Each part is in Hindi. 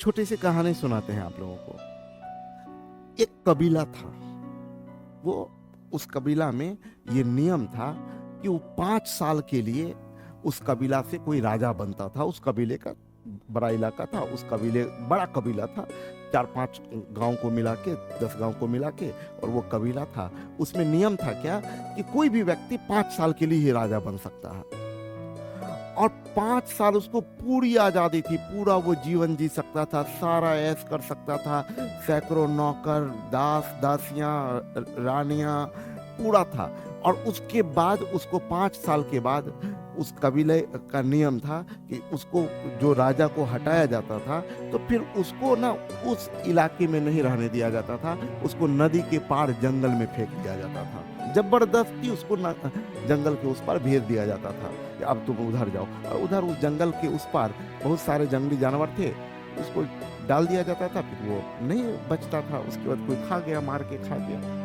छोटी सी कहानी सुनाते हैं आप लोगों को। एक कबीला था, वो उस कबीला में ये नियम था कि वो 5 साल के लिए उस कबीला से कोई राजा बनता था। उस कबीले का बड़ा इलाका था, उस कबीले बड़ा कबीला था, 4-5 गांव को मिला के, 10 गांव को मिला के, और वो कबीला था। उसमें नियम था क्या कि कोई भी व्यक्ति 5 साल के लिए ही राजा बन सकता है, और 5 साल उसको पूरी आजादी थी, पूरा वो जीवन जी सकता था, सारा ऐश कर सकता था, सैकड़ों नौकर, दास दासियां, रानियां, पूरा था। और उसके बाद उसको 5 साल के बाद उस कबीले का नियम था कि उसको, जो राजा को हटाया जाता था, तो फिर उसको ना उस इलाके में नहीं रहने दिया जाता था, उसको नदी के पार जंगल में फेंक दिया जाता था। जबरदस्ती उसको जंगल के उस पार भेज दिया जाता था कि अब तुम उधर जाओ। और उधर उस जंगल के उस पार बहुत सारे जंगली जानवर थे, उसको डाल दिया जाता था, फिर वो नहीं बचता था, उसके बाद कोई खा गया, मार के खा गया।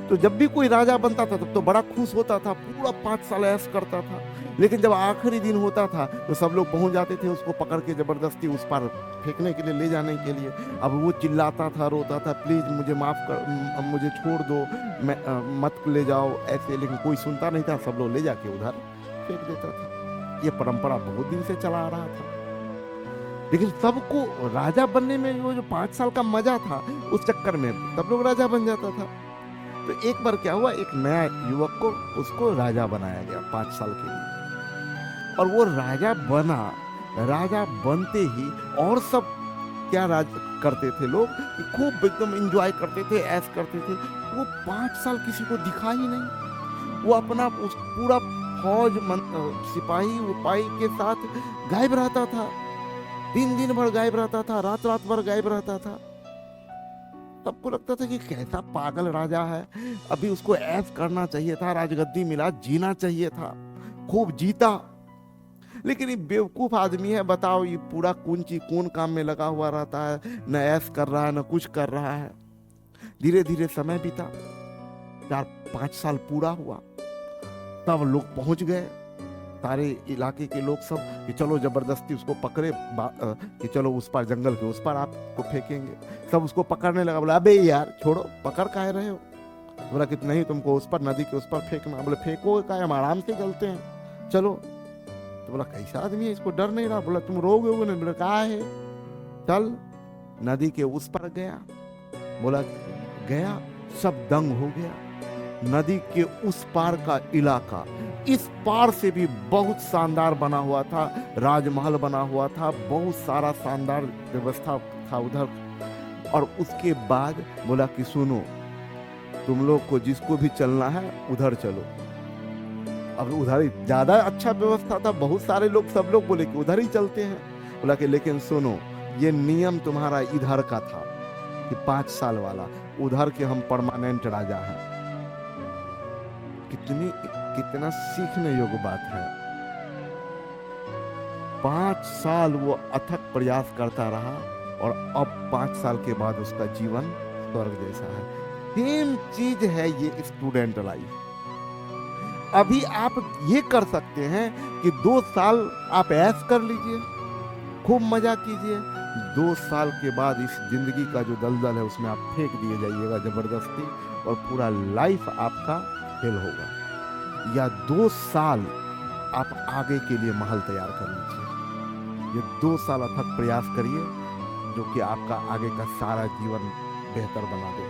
तो जब भी कोई राजा बनता था तब तो बड़ा खुश होता था, पूरा 5 साल ऐश करता था। लेकिन जब आखिरी दिन होता था तो सब लोग पहुंच जाते थे उसको पकड़ के जबरदस्ती उस पार फेंकने के लिए, ले जाने के लिए। अब वो चिल्लाता था, रोता था, प्लीज मुझे माफ कर, मुझे छोड़ दो, मैं मत ले जाओ ऐसे। लेकिन कोई सुनता नहीं था, सब लोग ले जाके उधर फेंक देता था। ये परंपरा बहुत दिन से चला आ रहा था। लेकिन सबको राजा बनने में वो जो 5 साल का मजा था, उस चक्कर में सब लोग राजा बन जाता था। तो एक बार क्या हुआ, एक नया युवक को उसको राजा बनाया गया 5 साल के लिए, और वो राजा बना। राजा बनते ही और सब क्या राज करते थे लोग कि खूब एकदम एंजॉय करते थे, ऐश करते थे। वो 5 साल किसी को दिखा ही नहीं। वो अपना उस पूरा फौज सिपाही उपाही के साथ गायब रहता था, 3 दिन भर गायब रहता था, रात रात भर गायब रहता था। सबको लगता था कि कैसा पागल राजा है, अभी उसको ऐश करना चाहिए था, राजगद्दी मिला, जीना चाहिए था, खूब जीता। लेकिन ये बेवकूफ आदमी है, बताओ, ये पूरा कौन काम में लगा हुआ रहता है, न ऐश कर रहा है न कुछ कर रहा है। धीरे धीरे समय बीता, 4-5 साल पूरा हुआ, तब लोग पहुंच गए, सारे इलाके के लोग सब, कि चलो जबरदस्ती उसको पकड़े, कि चलो उस पार जंगल के उस पार आपको फेंकेंगे। सब उसको पकड़ने लगा। बोला अबे यार छोड़ो, पकड़ काहे रहे हो? बोला कि नहीं, तुमको उस पर नदी के उस पर फेंकना। बोले फेंकोगे का, हम आराम से चलते हैं, चलो। तो बोला कैसा आदमी है, इसको डर नहीं रहा? बोला तुम रोगे नहीं? बोला कहा है, चल। नदी के उस पर गया, बोला गया, सब दंग हो गया। नदी के उस पार का इलाका इस पार से भी बहुत शानदार बना हुआ था, राजमहल बना हुआ था, बहुत सारा शानदार व्यवस्था था उधर। और उसके बाद बोला कि सुनो, तुम लोग को जिसको भी चलना है उधर चलो। अब उधर ज्यादा अच्छा व्यवस्था था, बहुत सारे लोग, सब लोग बोले कि उधर ही चलते हैं। बोला कि लेकिन सुनो, ये नियम तुम्हारा इधर का था कि 5 साल वाला, उधर के हम परमानेंट राजा हैं। कितना सीखने योग्य बात है। 5 साल वो अथक प्रयास करता रहा, और अब 5 साल के बाद उसका जीवन स्वर्ग जैसा है। सेम चीज है ये स्टूडेंट लाइफ। अभी आप ये कर सकते हैं कि 2 साल आप ऐश कर लीजिए, खूब मजा कीजिए। 2 साल के बाद इस जिंदगी का जो दलदल है उसमें आप फेंक दिए जाइएगा जबरदस्ती, और पूरा लाइफ आपका फेल होगा। या 2 साल आप आगे के लिए महल तैयार कर लीजिए। ये 2 साल अथक प्रयास करिए, जो कि आपका आगे का सारा जीवन बेहतर बना दे।